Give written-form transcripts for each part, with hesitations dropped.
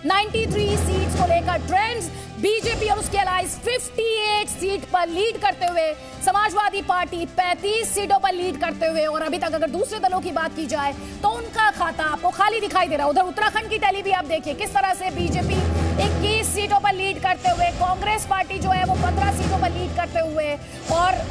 93 seats को लेकर trends. BJP और उसके अलाइज 58 सीट पर लीड करते हुए, समाजवादी पार्टी 35 सीटों पर लीड करते हुए, और अभी तक अगर दूसरे दलों की बात की जाए तो उनका खाता आपको खाली दिखाई दे रहा है। उधर उत्तराखंड की टैली भी आप देखिए किस तरह से बीजेपी 21 सीटों पर लीड करते हुए, कांग्रेस पार्टी जो है वो 15 सीटों पर लीड करते हुए, और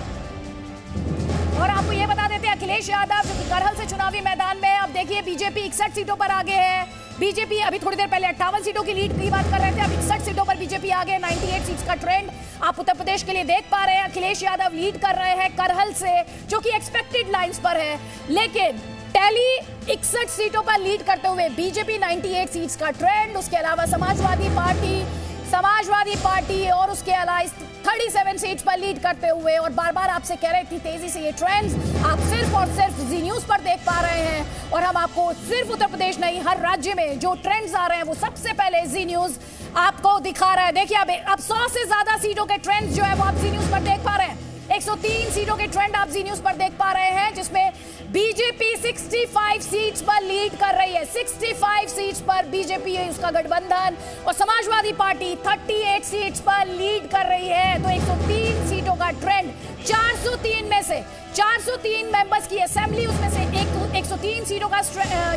आपको ये बता देते हैं अखिलेश यादव जो कि करहल से चुनावी मैदान में, अब देखिए बीजेपी 61 सीटों पर आगे है। बीजेपी अभी थोड़ी देर पहले 58 सीटों की लीड की बात कर रहे थे, अब 61 सीटों पर बीजेपी आगे। 98 सीट्स का ट्रेंड आप उत्तर प्रदेश के लिए देख पा रहे हैं। अखिलेश यादव लीड कर रहे हैं करहल से, जो कि एक्सपेक्टेड लाइंस पर है, लेकिन टैली 61 सीटों पर लीड करते हुए बीजेपी 98 सीट्स का ट्रेंड। उसके अलावा समाजवादी पार्टी और उसके अलाइज 37 सीट्स पर लीड करते हुए, और बार बार आपसे कह रहे थे तेजी से ये ट्रेंड्स आप सिर्फ और सिर्फ जी न्यूज पर देख पा रहे हैं, और हम आपको सिर्फ उत्तर प्रदेश नहीं हर राज्य में जो ट्रेंड्स आ रहे हैं वो सबसे पहले जी न्यूज आपको दिखा रहा है। देखिए अब 100 से ज्यादा सीटों के ट्रेंड्स जो है वो आप जी न्यूज पर देख पा रहे हैं। 103 सीटों के ट्रेंड आप जी न्यूज पर देख पा रहे हैं, जिसमें बीजेपी 65 सीट्स पर लीड कर रही है। 65 सीट्स पर बीजेपी है उसका गठबंधन, और समाजवादी पार्टी 38 सीट्स पर लीड कर रही है। तो 103 सीटों का ट्रेंड, 403 में से 403 मेंबर्स की असेंबली, उसमें से 103 सीटों का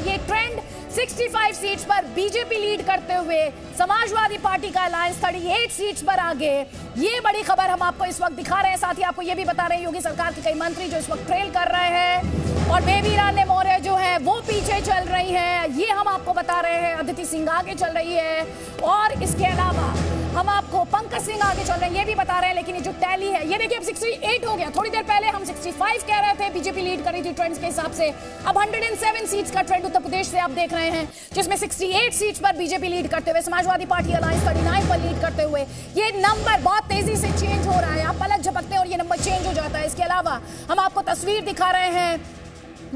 ये ट्रेंड। 65 सीट्स पर बीजेपी लीड करते हुए, समाजवादी पार्टी का अलायंस 38 सीट्स पर आगे। ये बड़ी खबर हम आपको इस वक्त दिखा रहे हैं। साथ ही आपको ये भी बता रहे हैं योगी सरकार के कई मंत्री जो इस वक्त ट्रेल कर रहे हैं, और बेबी रानी मौर्य जो है वो पीछे चल रही है, ये हम आपको बता रहे हैं। अदिति सिंह आगे चल रही है, और इसके अलावा हम आपको पंकज सिंह आगे चल रहे हैं, ये भी बता रहे हैं। लेकिन ये जो टैली है ये देखिए अब 68 हो गया। थोड़ी देर पहले हम 65 कह रहे थे, बीजेपी लीड कर रही थी ट्रेंड्स के हिसाब से। अब 107 सीट्स का ट्रेंड उत्तर प्रदेश से आप देख रहे हैं, जिसमें 68 सीट्स पर बीजेपी लीड करते हुए, समाजवादी पार्टी अलायंस 39 पर लीड करते हुए। ये नंबर बहुत तेजी से चेंज हो रहा है, आप पलक झपकते हैं और ये नंबर चेंज हो जाता है। इसके अलावा हम आपको तस्वीर दिखा रहे हैं,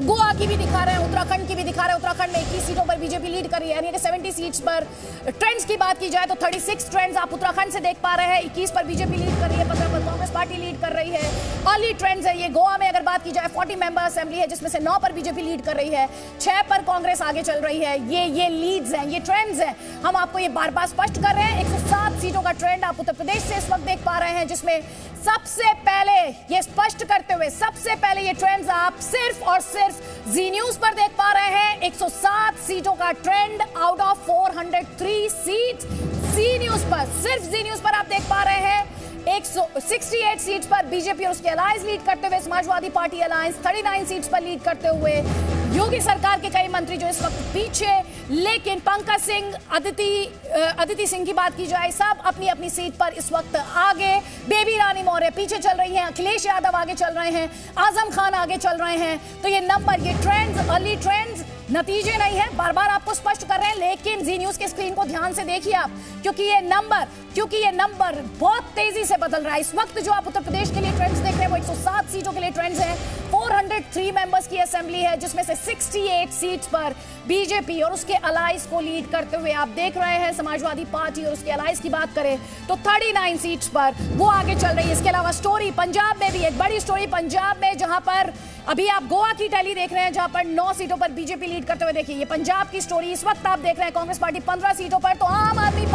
गोवा की भी दिखा रहे हैं, उत्तराखंड की भी दिखा रहे हैं। उत्तराखंड में 21 सीटों पर बीजेपी लीड कर रही है, यानी कि 70 सीट्स पर। ट्रेंड्स की बात की जाए तो 36 ट्रेंड्स आप उत्तराखंड से देख पा रहे हैं। 21 पर बीजेपी लीड कर रही है, 15 पर कांग्रेस पार्टी लीड कर रही है। अर्ली ट्रेंड्स है ये। गोवा में अगर बात की जाए 40 मेंबर असेंबली है, जिसमें से 9 पर बीजेपी लीड कर रही है, 6 पर कांग्रेस आगे चल रही है। ये लीड्स हैं, ये ट्रेंड्स हैं, हम आपको ये बार बार स्पष्ट कर रहे हैं। 107 सीटों का ट्रेंड आप उत्तर प्रदेश से इस वक्त देख पा रहे हैं, जिसमें सबसे पहले ये स्पष्ट करते हुए, सबसे पहले ये ट्रेंड्स आप सिर्फ और सिर्फ जी न्यूज पर देख पा रहे हैं। 107 सीटों का trend out of 403 seat Zee News पर, सिर्फ जी न्यूज पर आप देख पा रहे हैं। 168 सीट्स पर बीजेपी और उसके अलायंस लीड करते हुए, समाजवादी पार्टी अलायंस 39 सीट्स पर लीड करते हुए। योगी सरकार के कई मंत्री जो इस वक्त पीछे, लेकिन पंकज सिंह, अदिति सिंह की बात की जाए, सब अपनी अपनी सीट पर इस वक्त आगे। बेबी रानी मौर्य पीछे चल रही हैं, अखिलेश यादव आगे चल रहे हैं, आजम खान आगे चल रहे हैं। तो ये नंबर, ये ट्रेंड्स, अर्ली ट्रेंड्स, नतीजे नहीं है, बार बार आपको स्पष्ट कर रहे हैं। लेकिन जी न्यूज के स्क्रीन को ध्यान से देखिए आप, क्योंकि ये नंबर बहुत तेजी से बदल रहा है। इस वक्त जो आप उत्तर प्रदेश के लिए ट्रेंड्स देख रहे हैं वो 107 सीटों के लिए ट्रेंड्स हैं। 403 मेंबर्स की असेंबली है, जिसमें से 68 सीट्स पर बीजेपी और उसके अलायंस को लीड करते हुए आप देख रहे हैं। समाजवादी पार्टी और उसके अलायंस की बात करें तो 39 सीट्स पर वो आगे चल रही है। इसके अलावा स्टोरी पंजाब में भी, एक बड़ी स्टोरी पंजाब में, जहां पर अभी आप गोवा की टैली देख रहे हैं, जहां पर 9 सीटों पर बीजेपी लीड करते हुए। देखिए ये पंजाब की स्टोरी। इस वक्त आप देख रहे हैं कांग्रेस पार्टी 15 सीटों पर, तो आम आदमी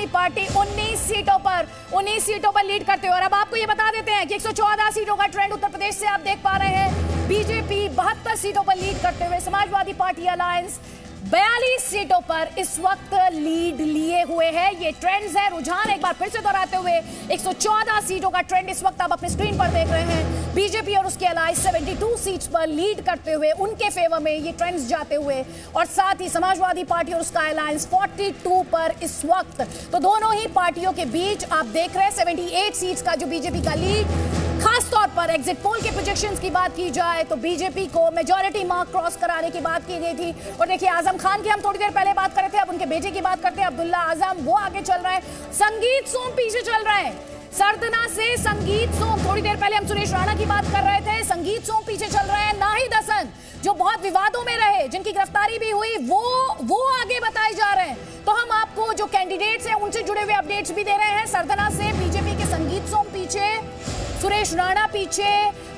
पार्टी 19 सीटों पर लीड करते हुए। और अब आपको ये बता देते हैं कि 114 सीटों का ट्रेंड उत्तर प्रदेश से आप देख पा रहे हैं। बीजेपी 72 सीटों पर लीड करते हुए, समाजवादी पार्टी अलायंस 42 सीटों पर इस वक्त लीड लिए हुए हैं। ये ट्रेंड्स है, रुझान एक बार फिर से दोहराते हुए 114 सीटों का ट्रेंड इस वक्त आप अपनी स्क्रीन पर देख रहे हैं। बीजेपी और उसके अलायंस 72 सीट्स पर लीड करते हुए, उनके फेवर में ये ट्रेंड्स जाते हुए, और साथ ही समाजवादी पार्टी और उसका अलायंस 42 पर इस वक्त। तो दोनों ही पार्टियों के बीच आप देख रहे हैं 78 सीट्स का जो बीजेपी का लीड। खास तौर पर एग्जिट पोल के प्रोजेक्शंस की बात की जाए तो बीजेपी को मेजॉरिटी मार्क क्रॉस कराने की बात की गई थी। और देखिए आजम खान की हम थोड़ी देर पहले बात कर रहे थे, अब उनके बेटे की बात करते हैं, अब्दुल्ला आजम, वो आगे चल रहे हैं। संगीत सोम पीछे चल रहे हैं, सरदना से संगीत सोम। थोड़ी देर पहले हम सुरेश राणा की बात कर रहे थे, संगीत सोम पीछे चल रहे हैं। नाहिद हसन जो बहुत विवादों में रहे, जिनकी गिरफ्तारी भी हुई, वो आगे बताए जा रहे हैं। तो हम आपको जो कैंडिडेट्स हैं उनसे जुड़े हुए अपडेट्स भी दे रहे हैं। सरदना से बीजेपी के संगीत सोम पीछे, सुरेश राणा पीछे,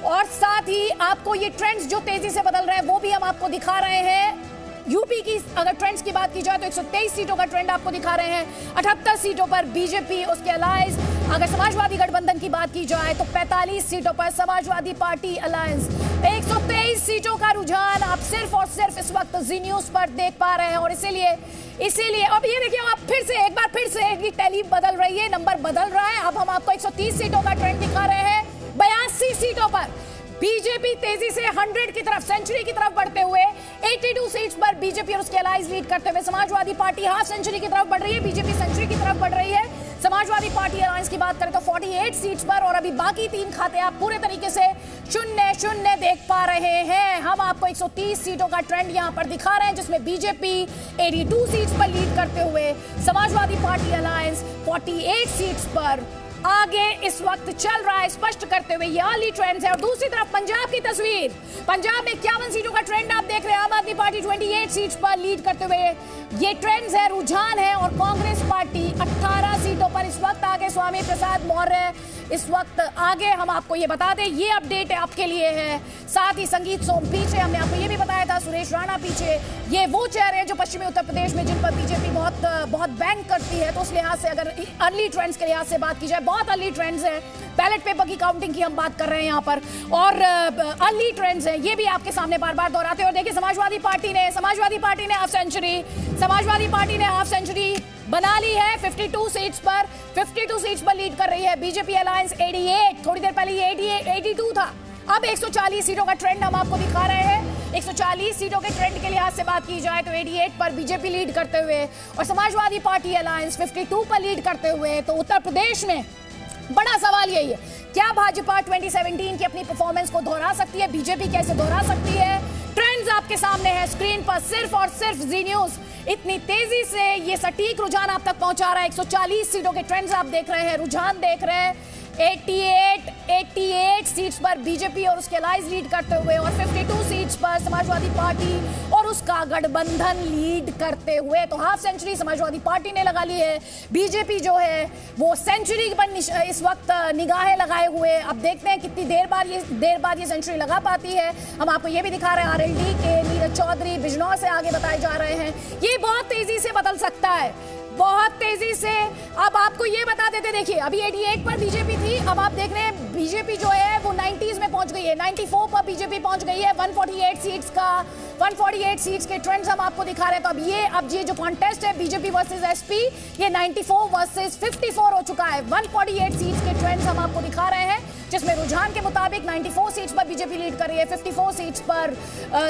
और साथ ही आपको ये ट्रेंड्स जो तेजी से बदल रहे हैं वो भी हम आपको दिखा रहे हैं। यूपी की अगर ट्रेंड्स की बात की जाए तो 123 सीटों का ट्रेंड आपको दिखा रहे हैं। 78 सीटों पर बीजेपी, उसके अलायंस। अगर समाजवादी गठबंधन की बात की जाए तो 45 सीटों पर समाजवादी पार्टी अलायंस। 123 सीटों का रुझान आप सिर्फ और सिर्फ इस वक्त जी न्यूज पर देख पा रहे हैं। और इसीलिए अब ये देखिए, आप एक बार फिर से टैली बदल रही है, नंबर बदल रहा है। अब हम आपको 130 सीटों का ट्रेंड दिखा रहे हैं। 82 सीटों पर बीजेपी तेजी से 100 की तरफ, सेंचुरी की तरफ बढ़ते हुए 82 सीट्स पर बीजेपी और उसके अलायंस लीड करते हुए समाजवादी पार्टी हाफ सेंचुरी की तरफ बढ़ रही है, बीजेपी सेंचुरी की तरफ बढ़ रही है। समाजवादी पार्टी अलायंस की बात करें तो 48 सीट्स पर, और अभी बाकी 3 खाते आप पूरे तरीके से 0-0 देख पा रहे हैं। हम आपको 130 सीटों का ट्रेंड यहां पर दिखा रहे हैं, जिसमें बीजेपी 82 सीट्स पर लीड करते हुए समाजवादी पार्टी अलायंस 48 सीट्स पर आगे इस वक्त चल रहा है, स्पष्ट करते हुए ये अर्ली ट्रेंड्स है। और दूसरी तरफ पंजाब की तस्वीर, पंजाब में 51 सीटों का ट्रेंड आप देख रहे हैं। आम आदमी पार्टी 28 सीट्स पर लीड करते हुए ये ट्रेंड्स है, रुझान है। और कांग्रेस पार्टी 18 सीटों पर इस वक्त आगे, स्वामी प्रसाद मौर्य इस वक्त आगे। हम आपको ये बता दें, ये अपडेट आपके लिए है। साथ ही संगीत सोम पीछे, हमने आपको ये भी बताया था, सुरेश राणा पीछे। ये वो चेहरे हैं जो पश्चिमी उत्तर प्रदेश में, जिन पर बीजेपी बहुत बैंक करती है। तो उस लिहाज से अगर अर्ली ट्रेंड्स के लिहाज से बात की जाए, बहुत अर्ली ट्रेंड्स है। बैलेट पेपर की काउंटिंग की हम बात कर रहे हैं यहाँ पर, और अर्ली ट्रेंड्स है, ये भी आपके सामने बार बार दोहराते। और देखिए, समाजवादी पार्टी ने हाफ सेंचुरी बना ली है 52 सीट्स पर लीड कर रही है। बीजेपी अलायंस 88, थोड़ी देर पहले ये 82 था, अब 140 सीटों का ट्रेंड हम आपको दिखा रहे हैं। 140 सीटों के ट्रेंड के लिहाज से बात की जाए तो 88 पर बीजेपी लीड करते हुए और समाजवादी पार्टी अलायंस 52 पर लीड करते हुए। तो उत्तर प्रदेश में बड़ा सवाल यही है, क्या भाजपा 2017 की अपनी परफॉर्मेंस को दोहरा सकती है? बीजेपी कैसे दोहरा सकती है? ट्रेंड्स आपके सामने हैं स्क्रीन पर, सिर्फ और सिर्फ जी न्यूज इतनी तेजी से ये सटीक रुझान आप तक पहुंचा रहा है। 140 सीटों के ट्रेंड्स आप देख रहे हैं, रुझान देख रहे हैं। 88 सीट्स पर बीजेपी और उसके अलायंस लीड करते हुए, और 52 सीट्स पर समाजवादी पार्टी और उसका गठबंधन लीड करते हुए। तो हाफ सेंचुरी समाजवादी पार्टी ने लगा ली है, बीजेपी जो है वो सेंचुरी पर इस वक्त निगाहें लगाए हुए। अब देखते हैं कितनी देर बाद ये सेंचुरी लगा पाती है। हम आपको ये भी दिखा रहे हैं, आरएलडी के नीरज चौधरी बिजनौर से आगे बताए जा रहे हैं। ये बहुत तेजी से बदल सकता है, बहुत तेजी से। अब आपको ये बता देते, देखिए अभी 88 पर बीजेपी थी, अब आप देख रहे हैं बीजेपी जो है वो 90s में पहुंच गई है, 94 पर बीजेपी पहुंच गई है। 148 सीट्स के ट्रेंड्स हम आपको दिखा रहे हैं। तो अब ये जो कॉन्टेस्ट है बीजेपी वर्सेस एसपी, ये 94 वर्सेस 54 हो चुका है। 148 सीट्स के ट्रेंड्स हम आपको दिखा रहे हैं, जिसमें रुझान के मुताबिक 94 सीट्स पर बीजेपी लीड कर रही है, 54 सीट्स पर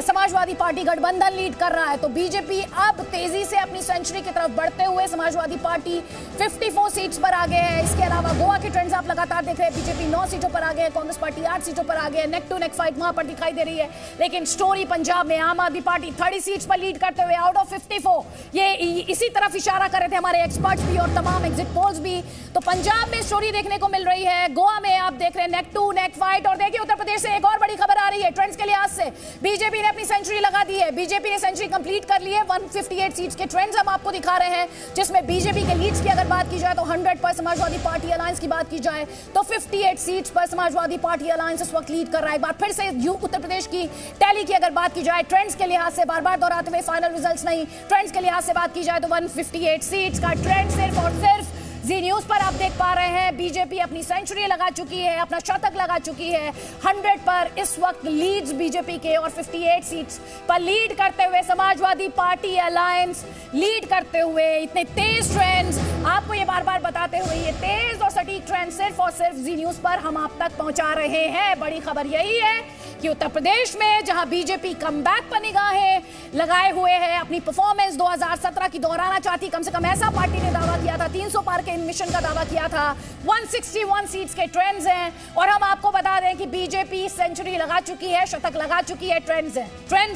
समाजवादी पार्टी गठबंधन लीड कर रहा है। तो बीजेपी अब तेजी से अपनी सेंचुरी की तरफ बढ़ते हुए समाजवादी पार्टी 54 सीट्स पर आगे है। इसके अलावा गोवा के ट्रेंड्स आप लगातार देख रहे हैं, बीजेपी 9 सीटों पर आगे है, कांग्रेस पार्टी 8 सीटों पर आगे है। नेक टू नेक फाइट वहां पर दिखाई दे रही है। लेकिन स्टोरी पंजाब में आम आदमी पार्टी 30 सीट्स पर लीड करते हुए आउट ऑफ 54, ये इसी तरफ इशारा कर रहे थे हमारे एक्सपर्ट्स भी और तमाम एग्जिट पोल्स भी। तो पंजाब में स्टोरी देखने को मिल रही है, गोवा में आप देख रहे हैं नेक टू नेक फाइट। और देखिए उत्तर प्रदेश से एक और बड़ी खबर आ रही है ट्रेंड्स के लिहाज से, बीजेपी ने अपनी सेंचुरी लगा दी है, बीजेपी ने सेंचुरी कंप्लीट कर ली है। 158 सीट्स के ट्रेंड्स हम आपको दिखा रहे हैं, जिसमें बीजेपी के लीड्स की अगर बात की जाए तो 100 पर, समाजवादी पार्टी अलायंस की बात की जाए तो 58 सीट्स पर समाजवादी पार्टी अलायंस इस वक्त लीड कर रहा है। एक बार फिर से उत्तर प्रदेश की टैली की अगर बात की जाए ट्रेंड्स के लिहाज से, बार बार दोहराते हुए फाइनल रिजल्ट्स नहीं, ट्रेंड्स के लिहाज से बात की जाए तो 158 सीट्स का ट्रेंड सिर्फ और सिर्फ जी न्यूज पर आप देख पा रहे हैं। बीजेपी अपनी सेंचुरी लगा चुकी है, अपना शतक लगा चुकी है। 100 पर इस वक्त लीड्स बीजेपी के, और 58 सीट्स पर लीड करते हुए समाजवादी पार्टी अलायंस लीड करते हुए। इतने तेज ट्रेंड्स आपको ये बार बार बताते हुए, ये तेज और सटीक ट्रेंड सिर्फ और सिर्फ जी न्यूज पर हम आप तक पहुंचा रहे हैं। बड़ी खबर यही है कि उत्तर प्रदेश में जहां बीजेपी कमबैक पर निगाहें लगाए हुए है, अपनी परफॉर्मेंस 2017 की दोहराना चाहती, कम से कम ऐसा पार्टी ने दावा किया था, 300 पार के मिशन का दावा किया था। 161 सीट्स के ट्रेंड्स हैं, और हम आपको बता दें कि बीजेपी सेंचुरी लगा चुकी है, शतक लगा चुकी है। ट्रेंड्स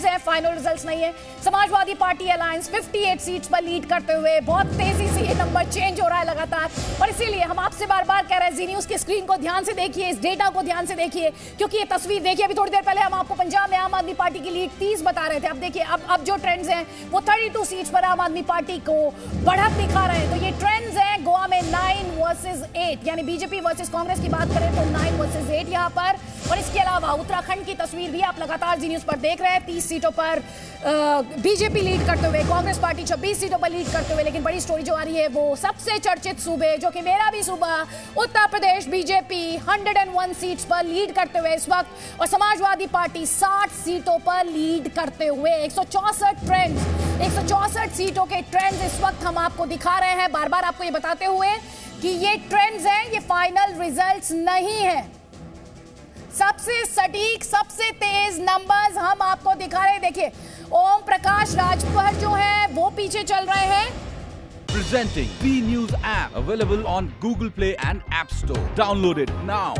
हैं, फाइनल रिजल्ट्स नहीं है। समाजवादी पार्टी अलायंस 58 सीट्स पर लीड करते हुए, बहुत तेजी से ये नंबर चेंज हो रहा है लगातार। और इसीलिए हम आपसे बार बार कह रहे हैं, जी न्यूज की स्क्रीन को ध्यान से देखिए, इस डेटा को ध्यान से देखिए, क्योंकि ये तस्वीर देखिए, अभी थोड़ी देर पहले हम आपको पंजाब में आम आदमी पार्टी की लीड 30 बता रहे थे। अब देखिए, अब जो ट्रेंड्स हैं वो 32 सीट्स पर आम आदमी पार्टी को बढ़त दिखा रहे हैं। तो ये ट्रेंड्स हैं। गोवा में 9 वर्सेस 8, यानी बीजेपी वर्सेस कांग्रेस की बात करें तो 9 वर्सेस 8 यहां पर। और इसके अलावा उत्तराखंड की तस्वीर भी आप लगातार जी न्यूज पर देख रहे हैं। 30 सीटों पर बीजेपी लीड करते हुए, कांग्रेस पार्टी 26 सीटों पर लीड करते हुए। लेकिन बड़ी स्टोरी जो आ रही है वो सबसे चर्चित सूबे, जो कि मेरा भी सूबा उत्तर प्रदेश, बीजेपी 101 सीट्स पर लीड करते हुए इस वक्त, और समाजवादी पार्टी 60 सीटों पर लीड करते हुए। 164 सीटों के ट्रेंड्स इस वक्त हम आपको दिखा रहे हैं, बार बार आपको ये बताते हुए कि ये ट्रेंड्स हैं, ये फाइनल रिजल्ट्स नहीं है। सबसे सटीक, सबसे तेज नंबर्स हम आपको दिखा रहे हैं। देखिए, ओम प्रकाश राजभर जो है वो पीछे चल रहे हैं। Presenting B News app, available on Google Play and App Store. Download it now.